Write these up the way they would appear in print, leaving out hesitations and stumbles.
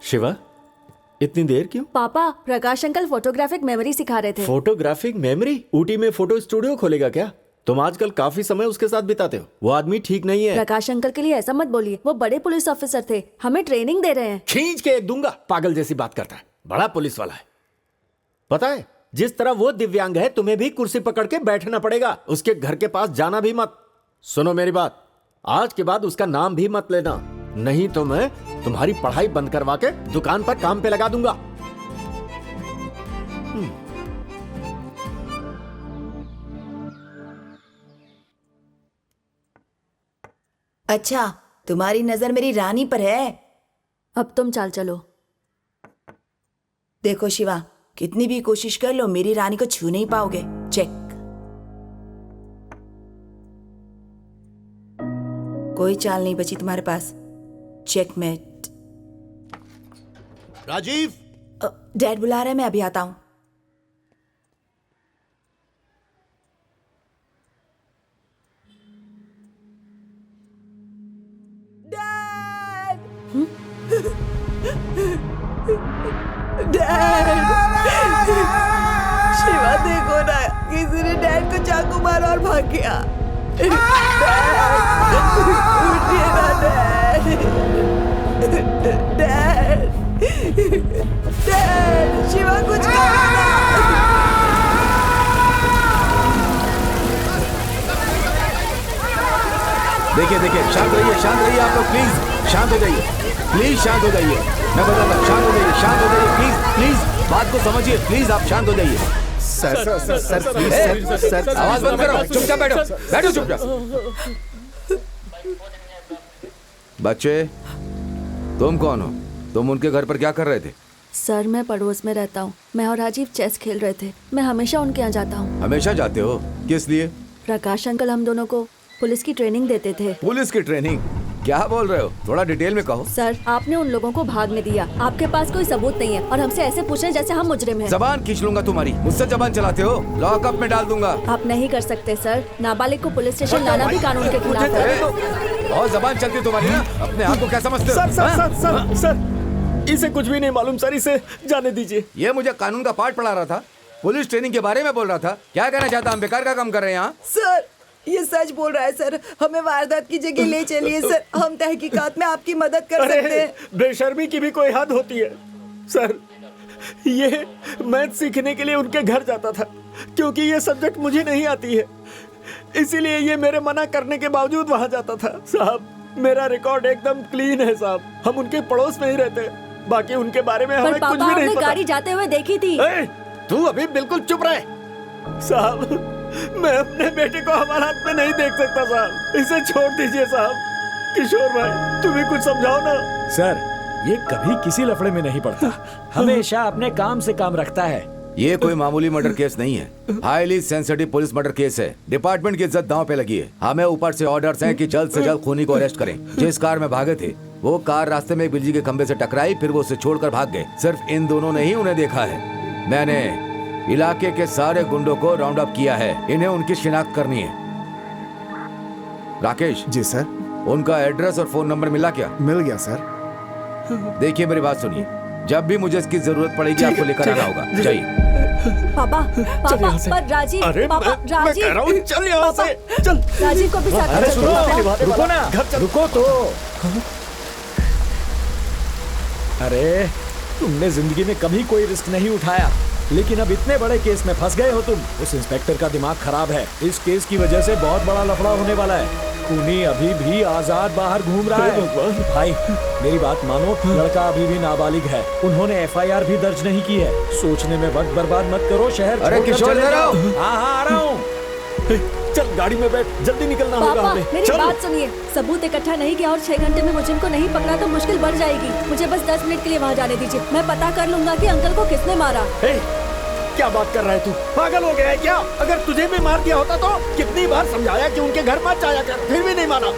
शिवा, इतनी देर क्यों? पापा, प्रकाश अंकल फोटोग्राफिक मेमोरी सिखा रहे थे। Photographic memory? ऊटी में फोटो स्टूडियो खोलेगा क्या? तुम आजकल काफी समय उसके साथ बिताते हो। वो आदमी ठीक नहीं है। प्रकाश अंकल के लिए ऐसा मत बोलिए, वो बड़े पुलिस ऑफिसर थे, हमें ट्रेनिंग दे रहे हैं। खींच के एक दूंगा। पागल जैसी बात करता है, बड़ा पुलिस वाला है। पता है, जिस तरह वो दिव्यांग है, तुम्हें भी कुर्सी पकड़ के बैठना पड़ेगा। उसके घर के पास जाना भी मत। सुनो मेरी बात, आज के बाद उसका नाम भी मत लेना, नहीं तो मैं तुम्हारी पढ़ाई बंद करवा के दुकान पर काम पे लगा दूंगा। अच्छा, तुम्हारी नजर मेरी रानी पर है। अब तुम चाल चलो। देखो शिवा, कितनी भी कोशिश कर लो, मेरी रानी को छू नहीं पाओगे। चेक। कोई चाल नहीं बची तुम्हारे पास। चेकमेट। राजीव, डैड बुला रहे हैं, मैं अभी आता हूं। डैड, शिवा देखो ना, किसी ने डैड को चाकू मारा और भाग गया। उठिए ना डैड। डैड, डैड, शिवा कुछ करो ना। देखिए देखिए, शांत रहिए आप लोग, प्लीज शांत हो जाइए, प्लीज शांत हो जाइए। मैं बताता, शांत हो जाइए, प्लीज प्लीज बात को समझिए, प्लीज आप शांत हो जाइए। सर, आवाज बंद करो, चुपचाप बैठो चुपचाप। बच्चे, तुम कौन हो? तुम उनके घर पर क्या कर रहे थे? सर, मैं पड़ोस में रहता हूँ। मैं और राजीव चेस खेल रहे थे। मैं हमेशा उनके यहाँ जाता हूँ। हमेशा जाते हो? किस लिए? प्रकाश अंकल हम दोनों को पुलिस की ट्रेनिंग देते थे। पुलिस की ट्रेनिंग? क्या बोल रहे हो? थोड़ा डिटेल में कहो। सर, आपने उन लोगों को भागने दिया। आपके पास कोई सबूत नहीं है और हमसे ऐसे पूछ रहे जैसे हम मुजरिम हैं। जबान खींच लूंगा तुम्हारी। मुझसे जबान चलाते हो? लॉकअप में डाल दूंगा। आप नहीं कर सकते सर। नाबालिग को पुलिस स्टेशन लाना भी कानून के खिलाफ है। और जबान चलती तुम्हारी ना? अपने आप को क्या समझते हो? सर, इसे कुछ भी नहीं मालूम सर, इसे जाने दीजिए। ये मुझे कानून का पाठ पढ़ा रहा था, पुलिस ट्रेनिंग के बारे में बोल रहा था। क्या कहना चाहता? हम बेकार का काम कर रहे हैं यहाँ। सर, ये सच बोल रहा है सर। हमें वारदात की जगह ले चलिए सर, हम तहकीकात में आपकी मदद कर सकते हैं। बेशर्मी की भी कोई हद होती है सर। ये मैथ सीखने के लिए उनके घर जाता था, क्योंकि ये सब्जेक्ट मुझे नहीं आती है, इसीलिए ये मेरे मना करने के बावजूद वहां जाता था। साहब, मेरा रिकॉर्ड एकदम क्लीन है साहब। हम उनके पड़ोस में ही रहते हैं, बाकी उनके बारे में हमें कुछ भी नहीं पता। गाड़ी जाते हुए देखी थी। तू अभी बिल्कुल चुप रहे साहब। मैं अपने बेटे को हमारे हाथ में नहीं देख सकता साहब, इसे छोड़ दीजिए साहब। किशोर भाई, तुम्हें कुछ समझाओ ना। सर, ये कभी किसी लफड़े में नहीं पड़ता, हमेशा अपने काम से काम रखता है। ये कोई मामूली मर्डर केस नहीं है, highly sensitive police murder case है। डिपार्टमेंट की इज्जत दांव पे लगी है। हमें ऊपर से ऑर्डर्स हैं कि जल्द से जल्द खूनी को अरेस्ट करें। जिस कार में भागे थे, वो कार रास्ते में बिजली के खंबे से टकराई, फिर वो उसे छोड़कर भाग गए। सिर्फ इन दोनों ने ही उन्हें देखा है। मैंने इलाके के सारे गुंडों को राउंड अप किया है, इन्हें उनकी शिनाख्त करनी है। राकेश जी सर। उनका एड्रेस और फोन नंबर मिला क्या? मिल गया सर। देखिए मेरी बात सुनिए, जब भी मुझे इसकी जरूरत पड़ेगी आपको लेकर आना होगा। जाइए। पापा, पर राजीव, अरे पापा, मैं कह रहा हूँ, चल यहाँ से, चल। राजीव को भी साथ अरे में सुनो, चलो। रुको ना, रुको तो। अरे, तुमने जिंदगी में कभी कोई रिस्क नहीं उठाया, लेकिन अब इतने बड़े केस में फंस गए हो तुम। उस इंस्पेक्टर का दिमाग खराब है। इस केस की वजह से बहुत बड़ा लफड़ा होने वाला है। खूनी अभी भी आजाद बाहर घूम रहा है। भाई, मेरी बात मानो, लड़का अभी भी नाबालिग है। उन्होंने FIR भी दर्ज नहीं की है। सोचने में वक्त बर्बाद मत करो, शहर अरे किशोर, इधर आओ। हाँ, आ रहा हूँ। चल गाड़ी में बैठ, जल्दी निकलना होगा पापा, हमें। मेरी चल। बात सुनिए। सबूत इकट्ठा नहीं किया और 6 घंटे में मुझे इनको नहीं पकड़ा तो मुश्किल बढ़ जाएगी। मुझे बस 10 मिनट के लिए वहाँ जाने दीजिए। मैं पता कर लूंगा कि अंकल को किसने मारा। क्या बात कर रहा है तू? पागल हो गया है क्या? अगर तुझे भी मार दिया होता तो कितनी बार समझाया कि उनके घर मत जाया कर, फिर भी नहीं माना।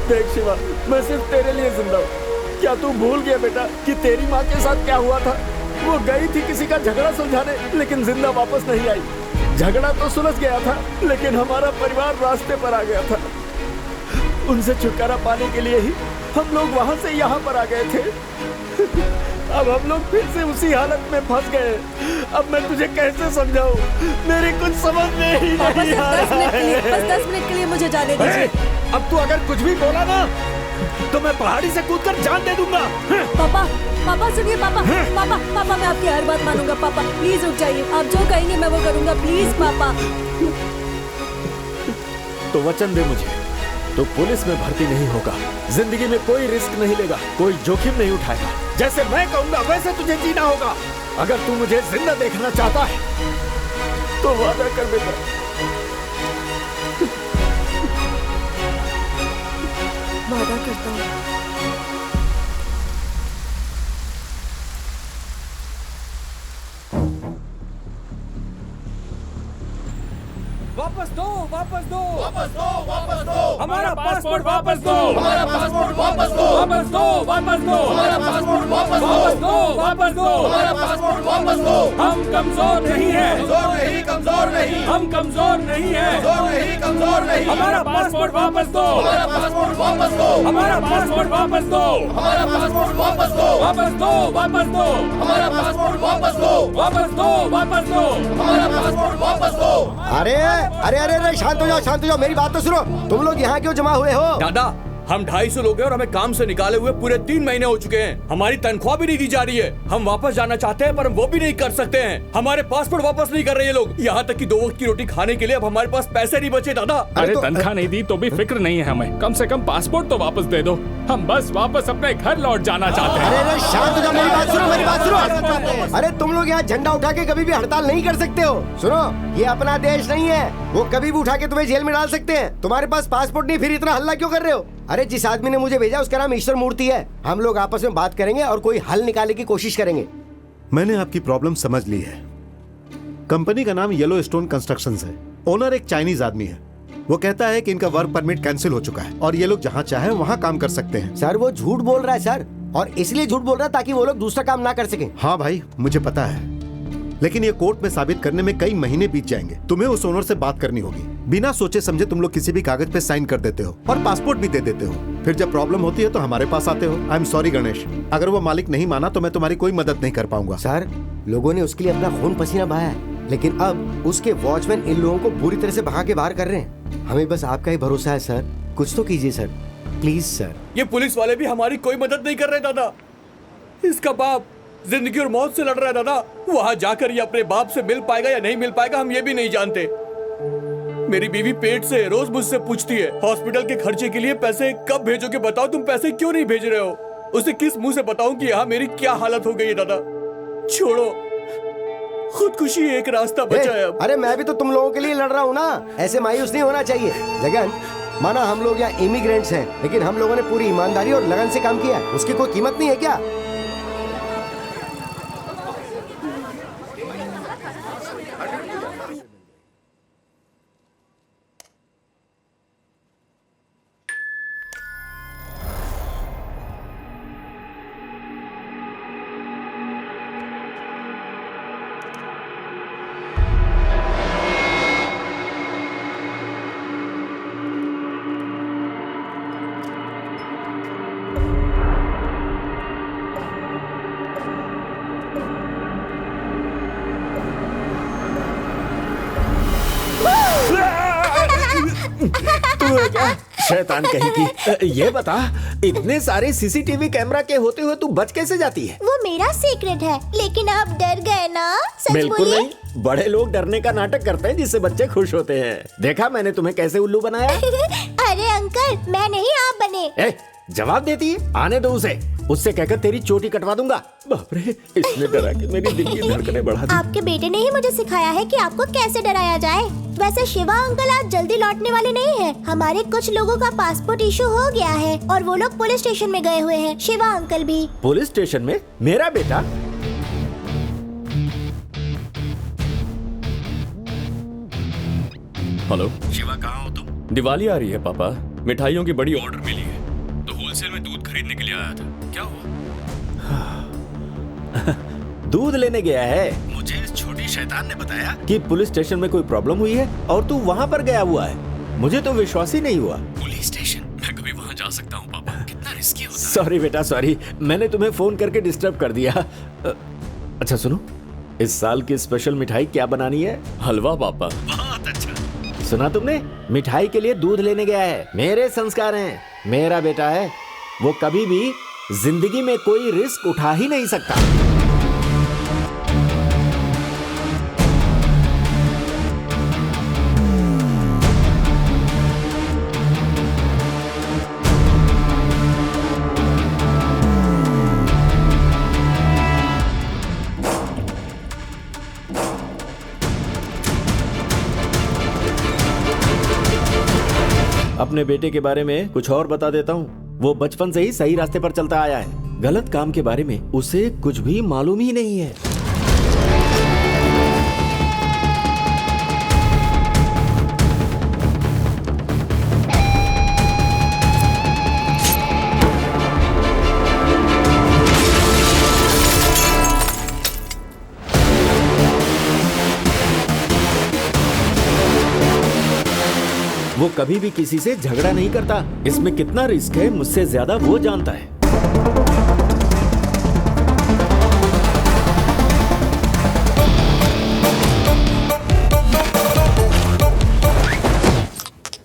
देख शिवा, मैं सिर्फ तेरे लिए जिंदा हूँ। क्या तू भूल गया बेटा कि तेरी माँ के साथ क्या हुआ था? वो गई थी किसी का झगड़ा सुलझाने, लेकिन जिंदा वापस नहीं आई। झगड़ा तो सुलझ गया था, लेकिन हमारा परिवार रास्ते पर आ गया था। उनसे छुटकारा पाने के लिए ही हम लोग वहां से यहाँ पर आ गए थे। अब हम लोग फिर से उसी हालत में फंस गए। अब मैं तुझे कैसे समझाऊं? मेरी कुछ समझ में ही पापा नहीं आ सिर्फ 10 रहा मिनट के लिए, है। बस 10 मिनट के लिए मुझे जाने ए, दीजिए। अब तू अगर कुछ भी बोला ना तो मैं पहाड़ी से कूदकर जान दे दूंगा। पापा पापा सुनिए पापा, पापा मैं आपकी हर बात मानूंगा। पापा प्लीज रुक जाइए, आप जो कहेंगे मैं वो करूंगा, प्लीज पापा। तो वचन दे मुझे, तो पुलिस में भर्ती नहीं होगा, जिंदगी में कोई रिस्क नहीं लेगा, कोई जोखिम नहीं उठाएगा। जैसे मैं कहूंगा वैसे तुझे जीना होगा। अगर तू मुझे जिंदा देखना चाहता है तो वादा कर बेटा। वादा करता हूँ। वापस दो, वापस दो, वापस दो, वापस दो, हमारा पासपोर्ट वापस दो, हमारा पासपोर्ट वापस दो, वापस दो, वापस दो, हमारा पासपोर्ट वापस दो, वापस दो, वापस दो, हमारा पासपोर्ट वापस दो। हम कमजोर नहीं है, कमजोर नहीं, कमजोर नहीं, हम कमजोर नहीं है, कमजोर नहीं, कमजोर नहीं, हमारा पासपोर्ट वापस दो, हमारा पासपोर्ट वापस दो, हमारा पासपोर्ट वापस दो, हमारा पासपोर्ट वापस दो, वापस दो, वापस दो, हमारा पासपोर्ट वापस दो, वापस दो, वापस दो, हमारा पासपोर्ट वापस दो। अरे अरे अरे अरे शांत हो जाओ, शांत हो जाओ, मेरी बात तो सुनो। तुम लोग यहाँ क्यों जमा हुए हो? दादा, हम 250 लोग हैं और हमें काम से निकाले हुए पूरे 3 महीने हो चुके हैं। हमारी तनख्वाह भी नहीं दी जा रही है। हम वापस जाना चाहते हैं पर हम वो भी नहीं कर सकते हैं। हमारे पासपोर्ट वापस नहीं कर रहे ये लोग। यहाँ तक कि 2 वक्त की रोटी खाने के लिए अब हमारे पास पैसे नहीं बचे दादा। अरे तनख्वाह नहीं दी तो भी फिक्र नहीं है हमें, कम से कम पासपोर्ट तो वापस दे दो। हम बस वापस अपने घर लौट जाना चाहते हैं। अरे अरे शांत हो जाओ, मेरी बात सुनो, मेरी बात सुनो। अरे तुम लोग यहाँ झंडा उठा के कभी भी हड़ताल नहीं कर सकते हो। सुनो, ये अपना देश नहीं है, वो कभी भी उठा के तुम्हें जेल में डाल सकते हैं। तुम्हारे पास पासपोर्ट नहीं, फिर इतना हल्ला क्यों कर रहे हो? अरे जिस आदमी ने मुझे भेजा उसका नाम ईश्वर मूर्ति है। हम लोग आपस में बात करेंगे और कोई हल निकालने की कोशिश करेंगे। मैंने आपकी प्रॉब्लम समझ ली है। कंपनी का नाम येलो स्टोन कंस्ट्रक्शंस है। ओनर एक चाइनीज आदमी है। वो कहता है कि इनका वर्क परमिट कैंसिल हो चुका है और ये लोग जहाँ चाहे वहाँ काम कर सकते हैं। सर वो झूठ बोल रहा है सर, और इसलिए झूठ बोल रहा है ताकि वो लोग दूसरा काम ना कर सकें। हाँ भाई, मुझे पता है, लेकिन ये कोर्ट में साबित करने में कई महीने बीत जाएंगे। तुम्हें उस ओनर से बात करनी होगी। बिना सोचे समझे तुम लोग किसी भी कागज पे साइन कर देते हो और पासपोर्ट भी दे देते हो। फिर जब प्रॉब्लम होती है तो हमारे पास आते हो। आई एम सॉरी गणेश, अगर वो मालिक नहीं माना तो मैं तुम्हारी कोई मदद नहीं कर पाऊंगा। सर लोगों ने उसके लिए अपना खून पसीना बहाया है, लेकिन अब उसके वॉचमैन इन लोगों को बुरी तरह से भगा के बाहर कर रहे हैं। हमें बस आपका ही भरोसा है सर, कुछ तो कीजिए सर, प्लीज सर। ये पुलिस वाले भी हमारी कोई मदद नहीं कर रहे दादा। इसका बाप जिंदगी और मौत से लड़ रहा है दादा। वहां जाकर ये अपने बाप से मिल पाएगा या नहीं मिल पाएगा हम ये भी नहीं जानते। मेरी बीवी पेट से रोज मुझसे पूछती है हॉस्पिटल के खर्चे के लिए पैसे कब भेजोगे, बताओ तुम पैसे क्यों नहीं भेज रहे हो। उसे किस मुंह से बताऊं कि यहाँ मेरी क्या हालत हो गई है दादा। छोड़ो, खुदकुशी एक रास्ता बचा है अब। अरे मैं भी तो तुम लोगों के लिए लड़ रहा हूँ ना, ऐसे मायूस नहीं होना चाहिए। जगन, माना हम लोग यहाँ इमिग्रेंट्स हैं, लेकिन हम लोगों ने पूरी ईमानदारी और लगन से काम किया है, उसकी कोई कीमत नहीं है क्या? तू है क्या शैतान कहीं की? ये बता, इतने सारे सीसीटीवी कैमरा के होते हुए तू बच कैसे जाती है? वो मेरा सीक्रेट है, लेकिन आप डर गए ना? सच बिल्कुल बोलिए। नहीं, बड़े लोग डरने का नाटक करते हैं जिससे बच्चे खुश होते हैं। देखा मैंने तुम्हें कैसे उल्लू बनाया? अरे अंकल, मैं नहीं, आप बने। ए, जवाब देती है, आने दो उसे। उससे कहकर तेरी चोटी कटवा दूंगा। बाप रे, इसने डरा के मेरी दिल की धड़कनें बढ़ा दी। आपके बेटे ने ही मुझे सिखाया है कि आपको कैसे डराया जाए। वैसे शिवा अंकल आज जल्दी लौटने वाले नहीं हैं। हमारे कुछ लोगों का पासपोर्ट इशू हो गया है और वो लोग पुलिस स्टेशन में गए हुए हैं। शिवा अंकल भी। पुलिस स्टेशन में? मेरा बेटा? हेलो शिवा, कहाँ हो तुम? दिवाली आ रही है पापा, मिठाइयों की बड़ी ऑर्डर मिली है तो होलसेल में दूध खरीदने के लिए आया था। क्या हुआ? दूध लेने गया है? मुझे इस छोटी शैतान ने बताया कि पुलिस स्टेशन में कोई प्रॉब्लम हुई है और तू वहाँ पर गया हुआ है। मुझे तो विश्वास ही नहीं हुआ। Police station? मैं कभी वहाँ जा सकता हूँ पापा? कितना रिस्की हो सॉरी बेटा सॉरी, मैंने तुम्हें फोन करके डिस्टर्ब कर दिया। अच्छा सुनो, इस साल की स्पेशल मिठाई क्या बनानी है? हलवा पापा। बहुत अच्छा। सुना तुमने, मिठाई के लिए दूध लेने गया है। मेरे संस्कार हैं, मेरा बेटा है, वो कभी भी जिंदगी में कोई रिस्क उठा ही नहीं सकता। अपने बेटे के बारे में कुछ और बता देता हूँ। वो बचपन से ही सही रास्ते पर चलता आया है। गलत काम के बारे में उसे कुछ भी मालूम ही नहीं है। वो कभी भी किसी से झगड़ा नहीं करता। इसमें कितना रिस्क है मुझसे ज्यादा वो जानता है।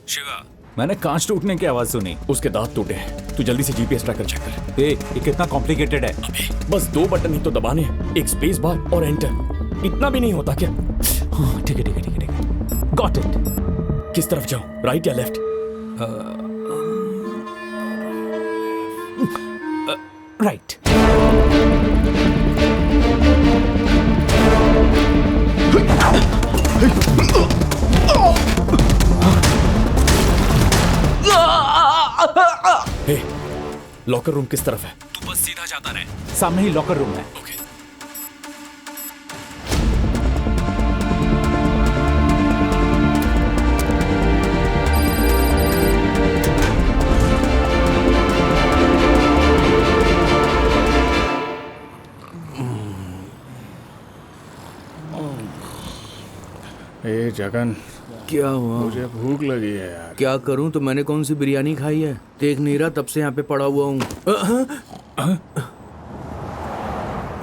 शिवा, मैंने कांच टूटने की आवाज सुनी। उसके दांत टूटे हैं। तू जल्दी से जीपीएस ट्रैकर चेक कर। ये कितना कॉम्प्लिकेटेड है? बस 2 बटन ही तो दबाने हैं, एक स्पेस बार और एंटर। इतना भी नहीं होता क्या? हाँ, ठीक है ठीक है ठीक है ठीक है, गॉट इट। किस तरफ जाऊं, राइट या लेफ्ट? राइट। लॉकर रूम किस तरफ है? तू बस सीधा जाता रहे, सामने ही लॉकर रूम है। ओके। ए जगन, क्या हुआ? मुझे भूख लगी है यार। क्या करूं? तो मैंने कौन सी बिरयानी खाई है? देख नहीं रहा, तब से यहाँ पे पड़ा हुआ हूँ।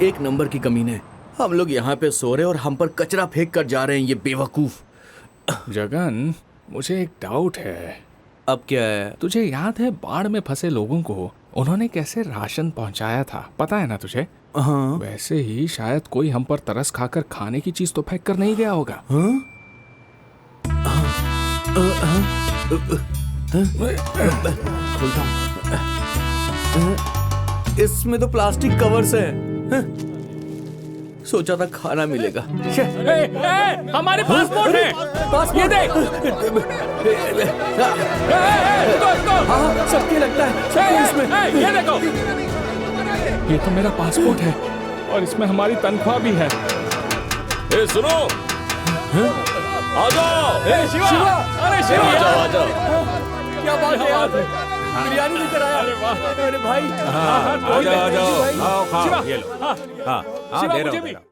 एक नंबर की कमीने। हम लोग यहाँ पे सो रहे और हम पर कचरा फेंक कर जा रहे हैं, ये बेवकूफ। जगन, मुझे एक डाउट है। अब क्या है? तुझे याद है बाढ़ में फंसे लोगों को उन्होंने कैसे राशन पहुंचाया था? पता है ना तुझे? हाँ। वैसे ही शायद कोई हम पर तरस खाकर खाने की चीज तो फेंक कर नहीं गया होगा। हाँ? खोलता हूँ। इसमें तो प्लास्टिक कवर्स है। सोचा था खाना मिलेगा। हमारे पासपोर्ट है, ये देख। सबके लगता है इसमें। ये देखो, ये तो मेरा पासपोर्ट है और इसमें हमारी तनख्वाह भी है। ए सुनो, आ जाओ। शिवा, अरे शिवा, आ जाओ। क्या बात है यार, बिरयानी लेकर आया। अरे भाई, आ जाओ, आओ खाओ, ये लो। हाँ, शिवा, दे रहा मुझे हूँ, भी। दे रहा हूँ।